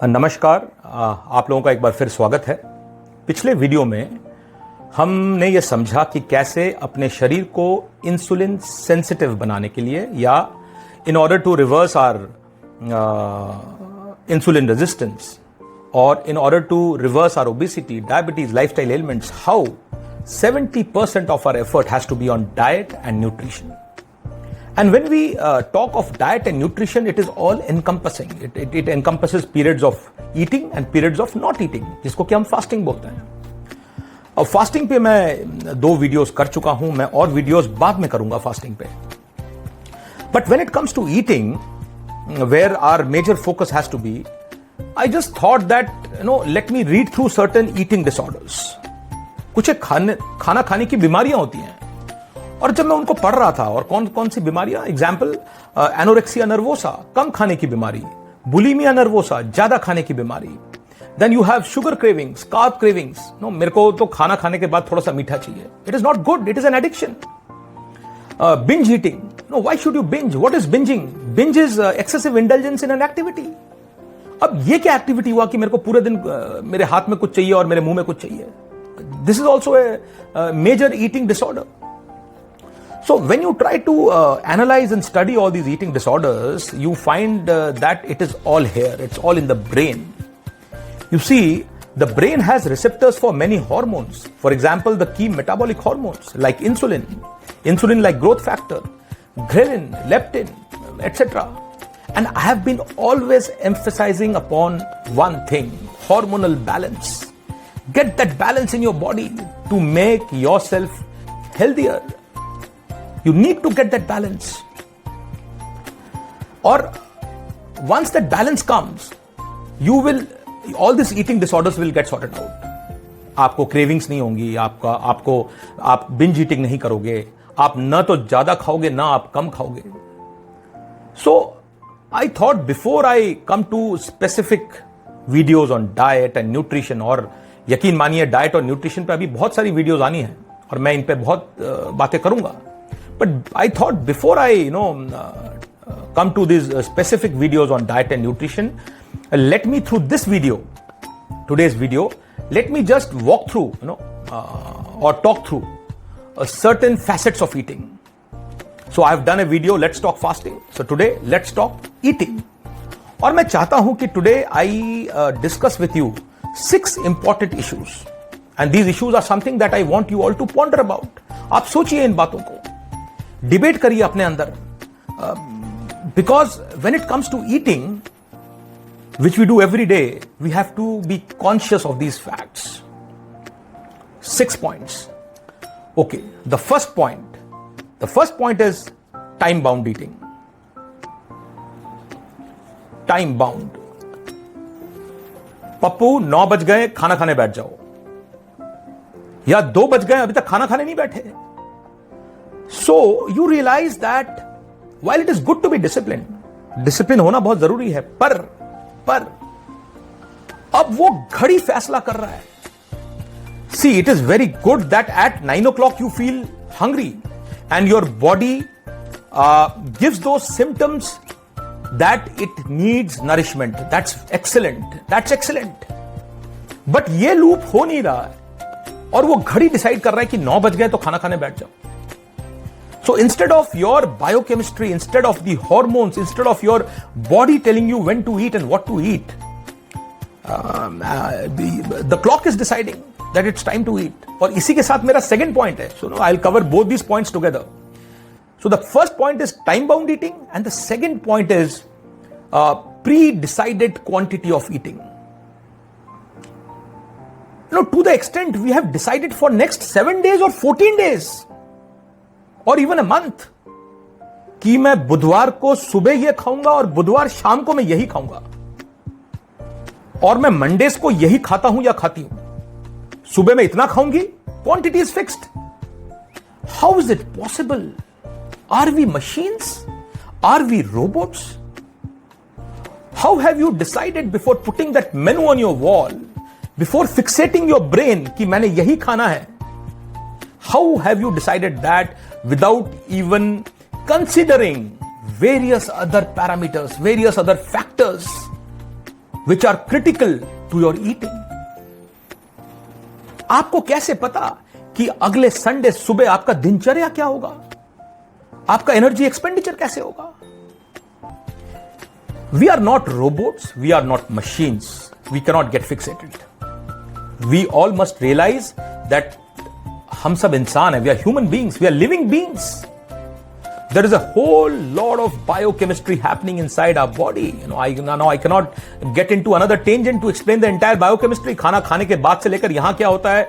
नमस्कार, आप लोगों का एक बार फिर स्वागत है। पिछले वीडियो में हमने ये समझा कि कैसे अपने शरीर को इंसुलिन सेंसिटिव बनाने के लिए या in order to reverse our insulin resistance और in order to reverse our obesity, diabetes, lifestyle elements, how 70% of our effort has to be on diet and nutrition. And when we talk of diet and nutrition, it is all encompassing. It encompasses periods of eating and periods of not eating, जिसको कि हम fasting बोलते हैं। अब fasting पे मैं 2 videos कर चुका हूं, मैं और वीडियोस बाद में करूंगा फास्टिंग पे। But when it comes to eating, where our major focus has to be, I just thought that, let me read through certain eating disorders. कुछ खाना खाने की बीमारियां होती हैं, और जब मैं उनको पढ़ रहा था और कौन कौन सी बीमारियां, एग्जाम्पल एनोरेक्सिया नर्वोसा, कम खाने की बीमारी, बुलिमिया नर्वोसा, ज्यादा खाने की बीमारी, then you have sugar cravings, carb cravings, मेरे को तो खाना खाने के बाद थोड़ा सा मीठा चाहिए, it is not good, it is an addiction. Binge eating, why should you binge, what is bingeing? Binge is excessive indulgence in an activity. अब ये क्या एक्टिविटी हुआ कि मेरे को पूरे दिन मेरे हाथ में कुछ चाहिए और मेरे मुंह में कुछ चाहिए? This is also a major eating disorder. So when you try to analyze and study all these eating disorders, you find that it is all here. It's all in the brain. You see, the brain has receptors for many hormones. For example, the key metabolic hormones like insulin like growth factor, ghrelin, leptin, etc. And I have been always emphasizing upon one thing: hormonal balance. Get that balance in your body to make yourself healthier. You need to get that balance. Or once that balance comes, all these eating disorders will get sorted out. आपको cravings नहीं होंगी, आप binge eating नहीं करोगे, आप न तो ज्यादा खाओगे ना आप कम खाओगे। So I thought before I come to specific videos on diet and nutrition, और यकीन मानिए डाइट और न्यूट्रिशन पे अभी बहुत सारी वीडियोस आनी हैं और मैं इन पे बहुत बातें करूंगा, but I thought before I come to this specific videos on diet and nutrition, let me through this video, today's video, let me just walk through और talk through certain facets of eating. So I have done a video, let's talk fasting. So today let's talk eating. और मैं चाहता हूं कि today I discuss with you 6 important issues, and these issues are something that I want you all to ponder about. आप सोचिए इन बातों को, debate करिए अपने अंदर, because when it comes to eating, which we do every day, we have to be conscious of these facts. 6 points. Okay, the first point is time bound eating. Time bound. Pappu 9 बज गए, खाना खाने बैठ जाओ, या 2 बज गए अभी तक खाना खाने नहीं बैठे। So you realise that while it is good to be discipline होना बहुत जरूरी है, पर अब वो घड़ी फैसला कर रहा है। See, it is very good that at 9 o'clock you feel hungry and your body gives those symptoms that it needs nourishment. That's excellent. But ये लूप हो नहीं रहा है और वो घड़ी डिसाइड कर रहा है कि 9 बज गए तो खाना खाने बैठ जाओ। So instead of your biochemistry, instead of the hormones, instead of your body telling you when to eat and what to eat, the clock is deciding that it's time to eat. और इसी के साथ मेरा second point है, so I'll cover both these points together. So the first point is time-bound eating, and the second point is pre-decided quantity of eating. To the extent we have decided for next 7 days or 14 days, or even a month, कि मैं बुधवार को सुबह ये खाऊंगा और बुधवार शाम को मैं यही खाऊंगा, और मैं मंडेज को यही खाता हूं या खाती हूं। सुबह में इतना खाऊंगी, quantity is fixed. How is it possible? Are we machines? Are we robots? How have you decided before putting that menu on your wall, before fixating your brain कि मैंने यही खाना है? How have you decided that without even considering various other parameters, various other factors which are critical to your eating. आपको कैसे पता कि अगले संडे सुबह आपका दिनचर्या क्या होगा, आपका एनर्जी एक्सपेंडिचर कैसे होगा? We are not robots, we are not machines. We cannot get fixated. We all must realize that हम सब इंसान हैं, we are human beings, we are living beings. There is a whole lot of biochemistry happening inside our body. I cannot get into another tangent to explain the entire biochemistry. खाना खाने के बाद से लेकर यहां क्या होता है,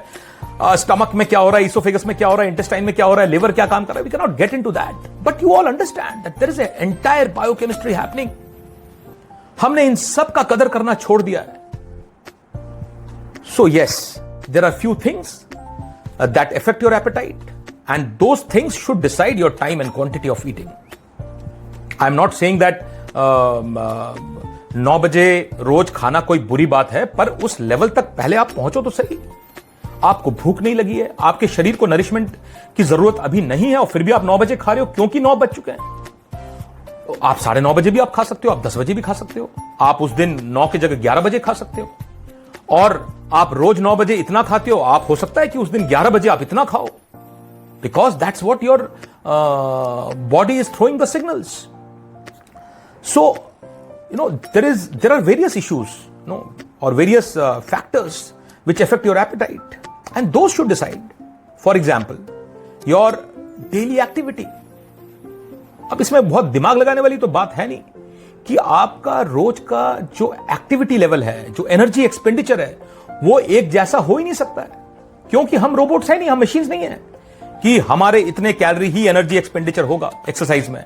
स्टमक में क्या हो रहा है, इसोफेगस में क्या हो रहा है, इंटेस्टाइन में क्या हो रहा है, लिवर क्या काम कर रहा है. We cannot get into that. But you all understand that there is an entire biochemistry happening. हमने इन सब का कदर करना छोड़ दिया है. So yes, there are few things that affect your appetite, and those things should decide your time and quantity of eating. I'm not saying that 9 बजे रोज खाना कोई बुरी बात है, पर उस लेवल तक पहले आप पहुंचो तो सही. आपको भूख नहीं लगी है, आपके शरीर को नरिशमेंट की जरूरत अभी नहीं है, और फिर भी आप 9 बजे खा रहे हो क्योंकि 9 बज चुके हैं. तो आप 9:30 बजे भी आप खा सकते हो, आप 10 बजे भी खा सकते हो, आप उस दिन 9 की जगह 11 बजे खा सकते हो. और आप रोज 9 बजे इतना खाते हो, आप हो सकता है कि उस दिन 11 बजे आप इतना खाओ, because that's what your body is throwing the signals. So there are various issues, or various factors which affect your appetite, and those should decide. For example, your daily activity. अब इसमें बहुत दिमाग लगाने वाली तो बात है नहीं कि आपका रोज का जो एक्टिविटी लेवल है, जो एनर्जी एक्सपेंडिचर है, वो एक जैसा हो ही नहीं सकता है, क्योंकि हम रोबोट्स हैं नहीं, हम मशीन्स नहीं हैं कि हमारे इतने कैलोरी ही एनर्जी एक्सपेंडिचर होगा एक्सरसाइज में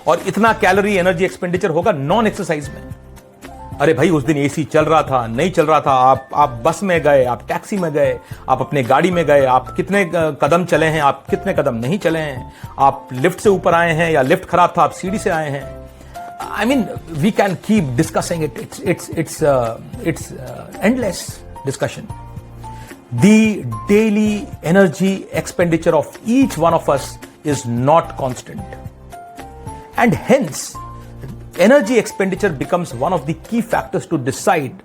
और इतना कैलोरी एनर्जी एक्सपेंडिचर होगा नॉन एक्सरसाइज में. अरे भाई, उस दिन एसी चल रहा था, नहीं चल रहा था, आप बस में गए, आप टैक्सी में गए, आप अपने गाड़ी में गए, आप कितने कदम चले हैं, आप कितने कदम नहीं चले हैं, आप लिफ्ट से ऊपर आए हैं या लिफ्ट खराब था, आप सीढ़ी से आए हैं. I mean, we can keep discussing it. It's endless discussion. The daily energy expenditure of each one of us is not constant, and hence energy expenditure becomes one of the key factors to decide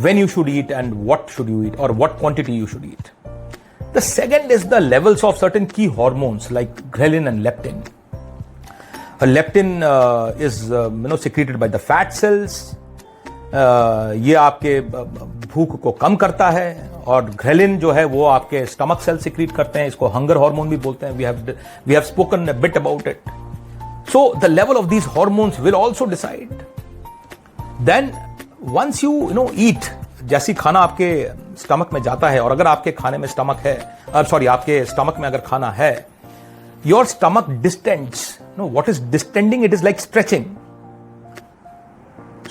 when you should eat and what should you eat, or what quantity you should eat. The second is the levels of certain key hormones like ghrelin and leptin. Leptin is secreted by the fat cells. ये आपके भूख को कम करता है, और ghrelin जो है वो आपके स्टमक सेल सिक्रीट करते हैं. इसको हंगर हार्मोन भी बोलते हैं. We have spoken a bit about it. So the level of these hormones will also decide. Then once you eat, जैसी खाना आपके स्टमक में जाता है, और अगर आपके खाने में स्टमक है, आपके स्टमक में अगर खाना है, your stomach distends. What is distending? It is like stretching.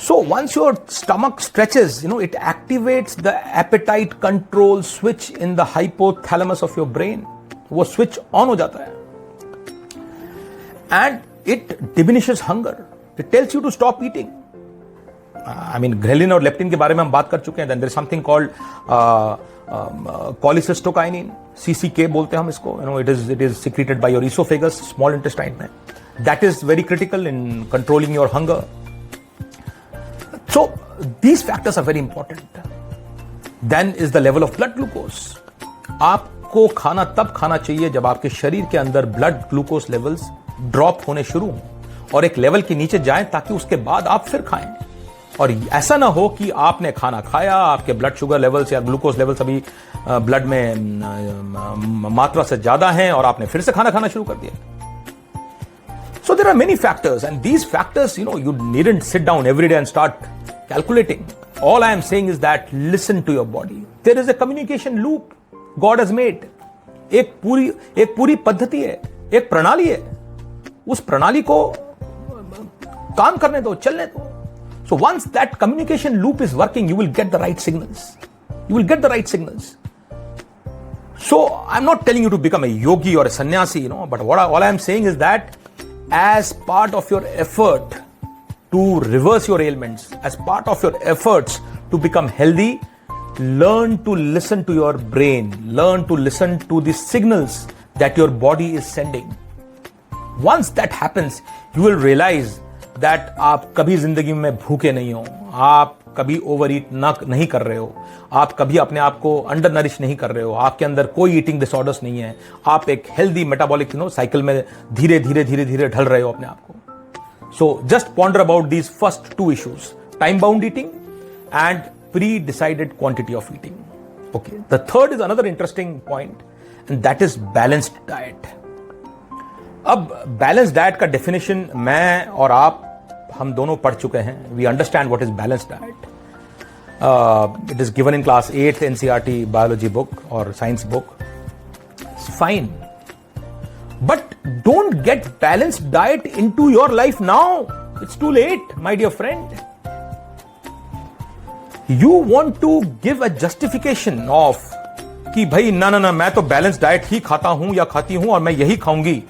So once your stomach stretches, it activates the appetite control switch in the hypothalamus of your brain. वो switch on हो जाता है. And it diminishes hunger. It tells you to stop eating. I mean, ghrelin और leptin के बारे में हम बात कर चुके हैं. Then there is something called cholecystokinin, CCK बोलते हैं हम इसको. It is secreted by your esophagus, small intestine में. That is very critical in controlling your hunger. So these factors are very important. Then is the level of blood glucose. आपको खाना तब खाना चाहिए जब आपके शरीर के अंदर ब्लड ग्लूकोज लेवल्स ड्रॉप होने शुरू हों और एक लेवल के नीचे जाएं, ताकि उसके बाद आप फिर खाएं. और ऐसा ना हो कि आपने खाना खाया, आपके ब्लड शुगर लेवल्स या ग्लूकोज लेवल्स अभी ब्लड में मात्रा से ज्यादा हैं और आपने फिर से खाना खाना शुरू कर दिया. So there are many factors, and these factors, you needn't sit down every day and start calculating. All I am saying is that listen to your body. There is a communication loop God has made. एक पूरी पद्धति है, एक प्रणाली है. उस प्रणाली को काम करने दो, चलने दो. So once that communication loop is working, you will get the right signals. You will get the right signals. So I'm not telling you to become a yogi or a sannyasi, but all I am saying is that as part of your effort to reverse your ailments, as part of your efforts to become healthy, learn to listen to your brain, learn to listen to the signals that your body is sending. Once that happens, you will realize that आप कभी जिंदगी में भूखे नहीं हो, आप कभी over ईट नहीं कर रहे हो, आप कभी अपने आप को अंडर नरिश नहीं कर रहे हो, आपके अंदर कोई ईटिंग डिसऑर्डर्स नहीं है, आप एक हेल्दी मेटाबॉलिक साइकिल में धीरे धीरे धीरे धीरे ढल रहे हो अपने आप को. So just ponder about these first two issues, time-bound eating and pre-decided quantity of eating. Okay. The third is another interesting point, and that is balanced diet. अब balanced diet का definition मैं और आप हम दोनों पढ़ चुके हैं. We understand what is balanced diet. It is given in class 8th NCERT biology book or science book. It's fine. But don't get balanced diet into your life now. It's too late, my dear friend. You want to give a justification of कि भाई ना मैं तो balance diet ही खाता हूं या खाती हूं और मैं यही खाऊंगी.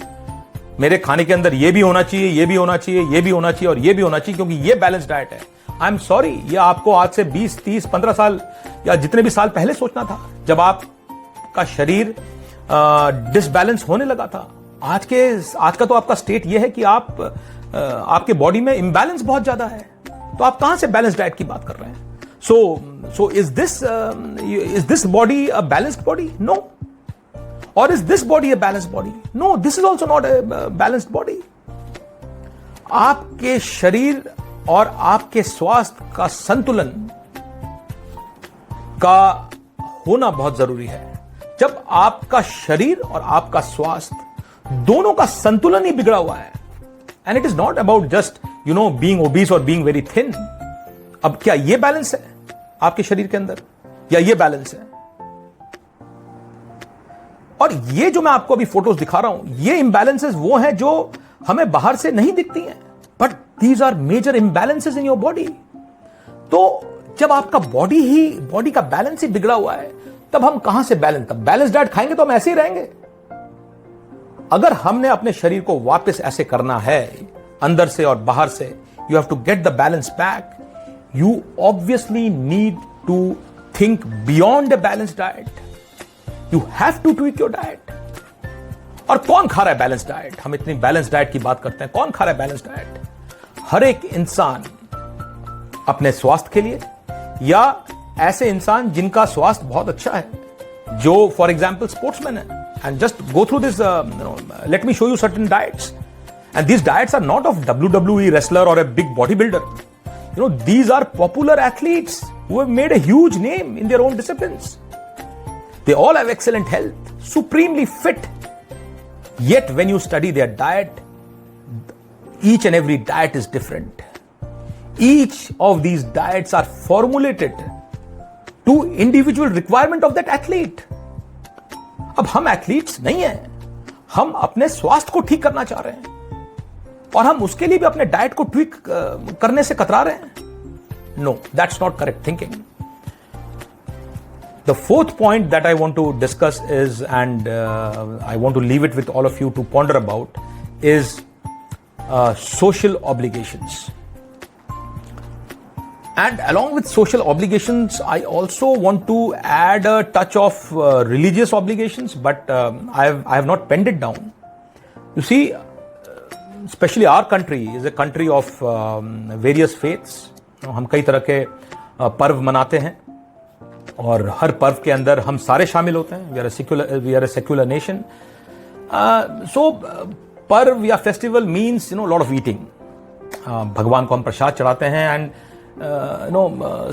मेरे खाने के अंदर ये भी होना चाहिए, ये भी होना चाहिए, ये भी होना चाहिए और ये भी होना चाहिए क्योंकि ये बैलेंस डाइट है. आई एम सॉरी, ये आपको आज से 20, 30, 15 साल या जितने भी साल पहले सोचना था जब आपका शरीर डिसबैलेंस होने लगा था. आज का तो आपका स्टेट ये है कि आपके बॉडी में इंबैलेंस बहुत ज्यादा है. तो आप कहां से बैलेंस डाइट की बात कर रहे हैं? So is this body a balanced body? No. Or is this body a balanced body? No, this is also not a balanced body. आपके शरीर और आपके स्वास्थ्य का संतुलन का होना बहुत जरूरी है. जब आपका शरीर और आपका स्वास्थ्य दोनों का संतुलन ही बिगड़ा हुआ है, and it is not about just being obese और बीइंग वेरी थिन. अब क्या ये बैलेंस है आपके शरीर के अंदर या ये बैलेंस है? और ये जो मैं आपको अभी फोटोज दिखा रहा हूं, ये इंबैलेंसेस वो हैं जो हमें बाहर से नहीं दिखती हैं, but these are major imbalances in your body. तो जब आपका बॉडी का बैलेंस ही बिगड़ा हुआ है, तब हम कहां से बैलेंस डाइट खाएंगे तो हम ऐसे ही रहेंगे. अगर हमने अपने शरीर को वापस ऐसे करना है अंदर से और बाहर से, you have to get the balance back. You obviously need to think beyond a balanced diet. You have to tweak your diet. और कौन खा रहा है बैलेंस डाइट? हम इतनी बैलेंस डाइट की बात करते हैं, कौन खा रहा है बैलेंस डाइट? हर एक इंसान अपने स्वास्थ्य के लिए, या ऐसे इंसान जिनका स्वास्थ्य बहुत अच्छा है, जो फॉर एग्जाम्पल स्पोर्ट्समैन है. And just go through this, let me show you certain diets. And these diets are not of WWE wrestler or a big bodybuilder. These are popular athletes who have made a huge name in their own disciplines. They all have excellent health, supremely fit. Yet when you study their diet, each and every diet is different. Each of these diets are formulated to individual requirement of that athlete. अब हम athletes नहीं हैं, हम अपने स्वास्थ्य को ठीक करना चाह रहे हैं और हम उसके लिए भी अपने डाइट को ट्विक करने से कतरा रहे हैं. No, that's not correct thinking. The fourth point that I want to discuss is, and I want to leave it with all of you to ponder about, is social obligations. And along with social obligations, I also want to add a touch of religious obligations, but I have not penned it down. You see, especially our country is a country of various faiths. हम कई तरह के पर्व मनाते हैं और हर पर्व के अंदर हम सारे शामिल होते हैं. we are a secular nation. So पर्व या festival means lot of eating. भगवान को हम प्रसाद चढ़ाते हैं, and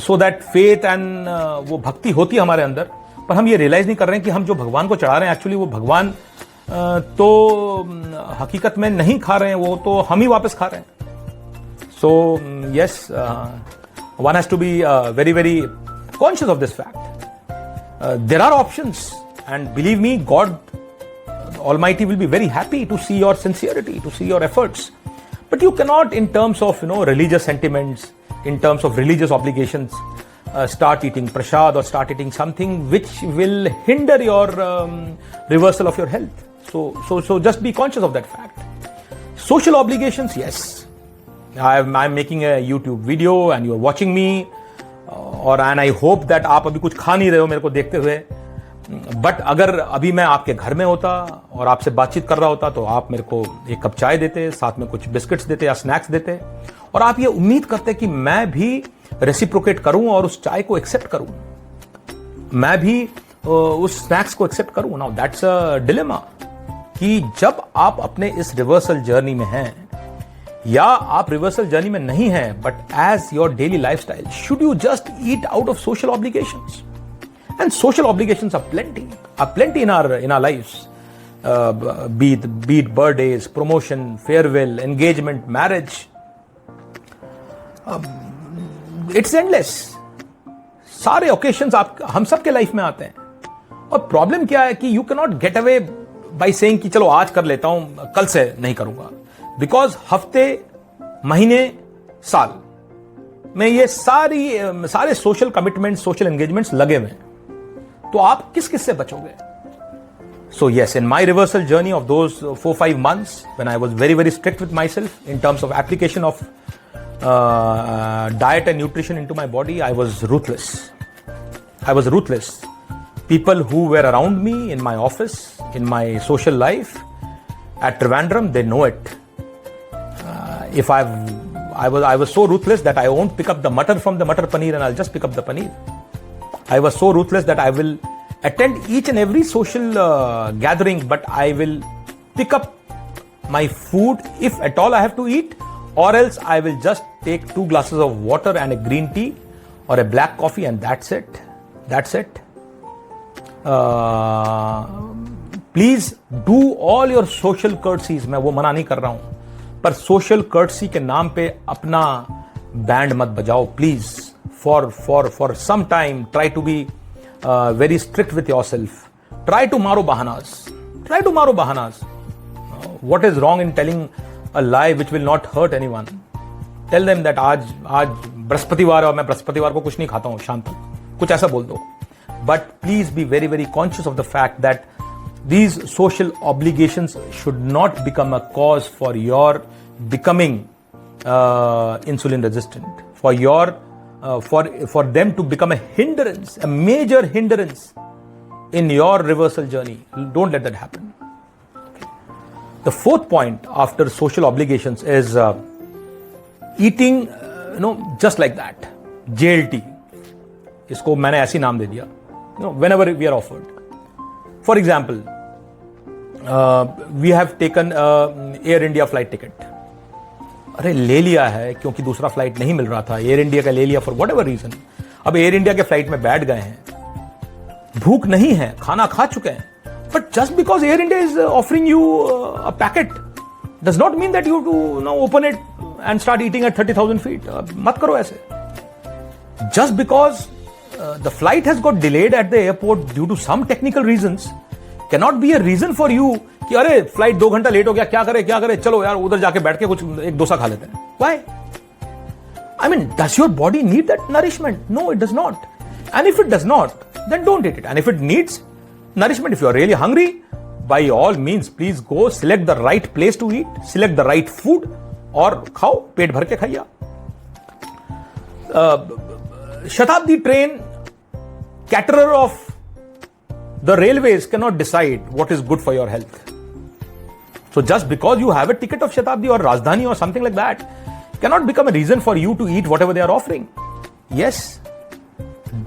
so that faith and वो भक्ति होती है हमारे अंदर, पर हम ये रियलाइज नहीं कर रहे हैं कि हम जो भगवान को चढ़ा रहे हैं एक्चुअली वो भगवान तो हकीकत में नहीं खा रहे हैं, वो तो हम ही वापस खा रहे हैं. So yes, one has to be very very conscious of this fact. There are options, and believe me, God Almighty will be very happy to see your sincerity, to see your efforts. But you cannot, in terms of religious sentiments, in terms of religious obligations, start eating prasad or start eating something which will hinder your reversal of your health. So just be conscious of that fact. Social obligations, yes. I'm making a YouTube video and you're watching me, and I hope that आप अभी कुछ खा नहीं रहे हो मेरे को देखते हुए. बट अगर अभी मैं आपके घर में होता और आपसे बातचीत कर रहा होता तो आप मेरे को एक कप चाय देते, साथ में कुछ बिस्किट्स देते या स्नैक्स देते, और आप ये उम्मीद करते कि मैं भी रेसिप्रोकेट करूं और उस चाय को एक्सेप्ट करूं, मैं भी उस स्नैक्स को एक्सेप्ट करूं। नाउ दैट्स अ डिलेमा कि जब आप अपने इस रिवर्सल जर्नी में हैं या आप रिवर्सल जर्नी में नहीं हैं, but as your daily lifestyle, should you just eat out of social obligations? And social obligations are plenty in our lives. Be it birthdays, promotion, farewell, engagement, marriage. It's endless. सारे occasions हम सबके life में आते हैं, और problem क्या है कि you can not get away by saying कि चलो आज कर लेता हूं, कल से नहीं करूंगा, बिकॉज हफ्ते, महीने, साल में ये सारे सोशल कमिटमेंट्स, सोशल एंगेजमेंट्स लगे हुए हैं, तो आप किस से बचोगे? So yes, in my reversal journey of those 4-5 months, when I was very strict with myself in terms of application of diet and nutrition into my body, I was ruthless. People who were around me in my office, in my social life, at Trivandrum, they know it. I was so ruthless that I won't pick up the mutton from the Matar Paneer and I'll just pick up the paneer. I was so ruthless that I will attend each and every social gathering, but I will pick up my food if at all I have to eat, or else I will just take 2 glasses of water and a green tea or a black coffee, and that's it. Please do all your social courtesies. मैं वो मना नहीं कर रहा हूं, पर social courtesy के नाम पे अपना बैंड मत बजाओ please. For some time, try to be very strict with yourself. Try to maro bahanas. What is wrong in telling a lie which will not hurt anyone? Tell them that आज बृहस्पतिवार है और मैं बृहस्पतिवार को कुछ नहीं खाता हूं, शाम तक, कुछ ऐसा बोल दो. But please be very conscious of the fact that these social obligations should not become a cause for your becoming insulin resistant, for them to become a major hindrance in your reversal journey. Don't let that happen. Okay. The 4th point after social obligations is eating, just like that. JLT. इसको मैंने ऐसी नाम दे दिया. Whenever we are offered. For example, we have taken Air India flight ticket. अरे ले लिया है क्योंकि दूसरा फ्लाइट नहीं मिल रहा था, एयर इंडिया का ले लिया फॉर वट एवर रीजन. अब एयर इंडिया के फ्लाइट में बैठ गए हैं, भूख नहीं है, खाना खा चुके हैं, but just because Air India is offering you a packet does not mean that you to now open it and start eating at 30,000 feet. मत करो ऐसे. Just because the flight has got delayed at the airport due to some technical reasons cannot be a reason for you कि अरे flight 2 घंटा late हो गया, क्या करे, चलो यार उधर जाके बैठ के कुछ एक डोसा खा लेते हैं. Why? I mean, does your body need that nourishment? No, it does not. And if it does not, then don't eat it. And if it needs nourishment, if you are really hungry, by all means, please go select the right place to eat, select the right food, और खाओ, पेट भर के खाइए. Shatabdi train, caterer of the railways cannot decide what is good for your health. So just because you have a ticket of Shatabdi or Rajdhani or something like that cannot become a reason for you to eat whatever they are offering. Yes,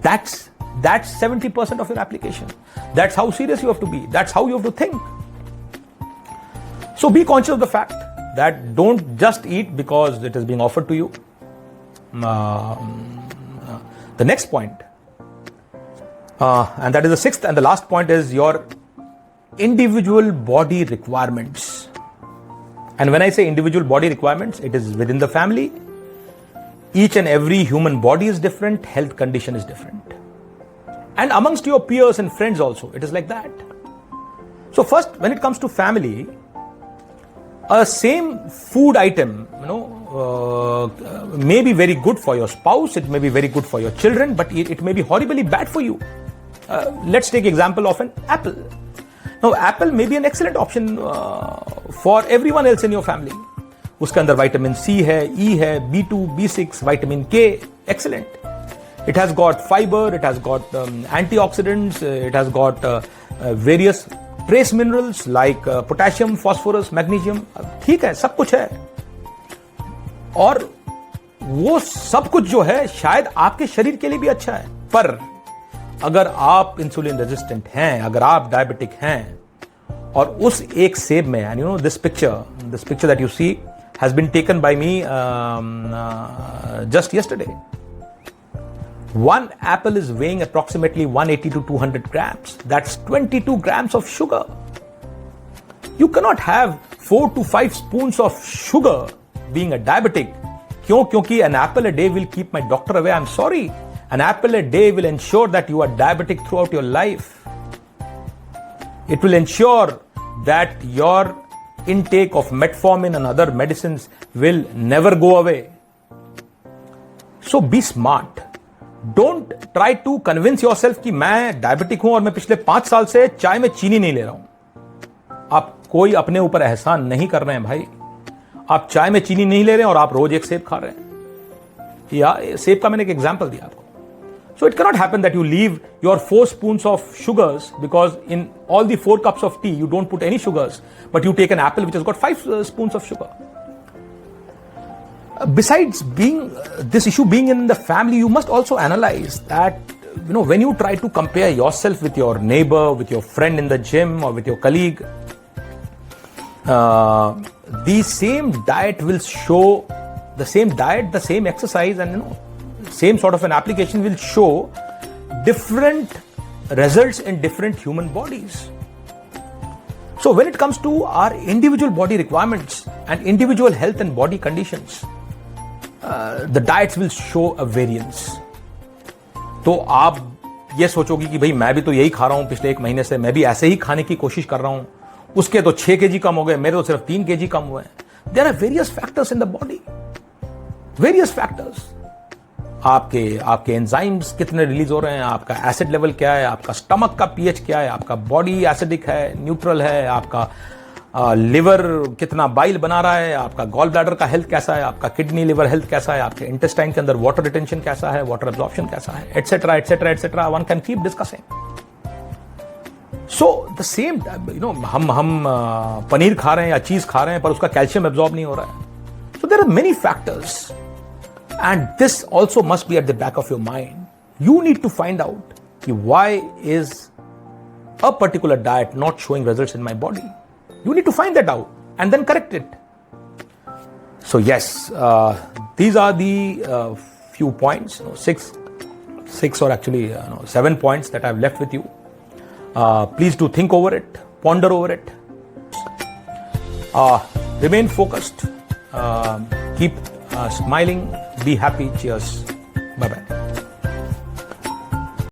that's 70% of your application. That's how serious you have to be. That's how you have to think. So be conscious of the fact that don't just eat because it is being offered to you. The next point, and that is the 6th and the last point, is your individual body requirements. And when I say individual body requirements, it is within the family. Each and every human body is different, health condition is different. And amongst your peers and friends also, it is like that. So first, when it comes to family, a same food item, may be very good for your spouse, it may be very good for your children, but it may be horribly bad for you. Let's take example of an apple. Now, apple may be an excellent option for everyone else in your family. उसके अंदर vitamin C है, ई है, B2, B6, vitamin K, excellent. It has got fiber, it has got antioxidants, it has got various trace minerals like potassium, phosphorus, magnesium. ठीक है, सब कुछ है. और वो सब कुछ जो है शायद आपके शरीर के लिए भी अच्छा है, पर अगर आप इंसुलिन रेजिस्टेंट हैं, अगर आप डायबिटिक हैं, और उस एक सेब में, and you know this picture that you see has been taken by me just yesterday. One apple is weighing approximately 180 to 200 grams. That's 22 grams of sugar. You cannot have 4 to 5 spoons of sugar being a diabetic. क्यों? क्योंकि an apple a day will keep my doctor away. I'm sorry. An apple a day will ensure that you are diabetic throughout your life. It will ensure that your intake of metformin and other medicines will never go away. So be smart. Don't try to convince yourself कि मैं diabetic हूं और मैं पिछले 5 साल से चाय में चीनी नहीं ले रहा हूं. आप कोई अपने ऊपर एहसान नहीं कर रहे हैं भाई. आप चाय में चीनी नहीं ले रहे हैं और आप रोज एक सेब खा रहे हैं. या सेब का मैंने एक एग्जांपल दिया आपको. So it cannot happen that you leave your 4 spoons of sugars because in all the 4 cups of tea you don't put any sugars, but you take an apple which has got 5 spoons of sugar. Besides this issue being in the family, you must also analyze that, you know, when you try to compare yourself with your neighbor, with your friend in the gym or with your colleague, the same diet will show, the same diet, the same exercise, and you know, same sort of an application will show different results in different human bodies. So when it comes to our individual body requirements and individual health and body conditions, the diets will show a variance. तो आप ये सोचोगे कि भाई मैं भी तो यही खा रहा हूं पिछले 1 महीने से, मैं भी ऐसे ही खाने की कोशिश कर रहा हूं, उसके तो 6 kg कम हो गए, मेरे तो सिर्फ 3 kg कम हुए हैं. There are various factors in the body, various factors. आपके एंजाइम्स कितने रिलीज हो रहे हैं, आपका एसिड लेवल क्या है, आपका स्टमक का पीएच क्या है, आपका बॉडी एसिडिक है, न्यूट्रल है, आपका लिवर कितना बाइल बना रहा है, आपका गॉल ब्लैडर का हेल्थ कैसा है, आपका किडनी लिवर हेल्थ कैसा है, आपके इंटेस्टाइन के अंदर वाटर रिटेंशन कैसा है, वाटर एब्जॉर्प्शन कैसा है, etcetera etcetera etcetera. One can keep discussing. So the same, you know, हम पनीर खा रहे हैं या चीज खा रहे हैं पर उसका कैल्शियम एब्जॉर्ब नहीं हो रहा है. So there are many factors. And this also must be at the back of your mind. You need to find out why is a particular diet not showing results in my body. You need to find that out and then correct it. So yes, these are the few points, six or actually 7 points that I've left with you. Please do think over it, ponder over it. Remain focused. Keep smiling. Be happy. Cheers. Bye-bye.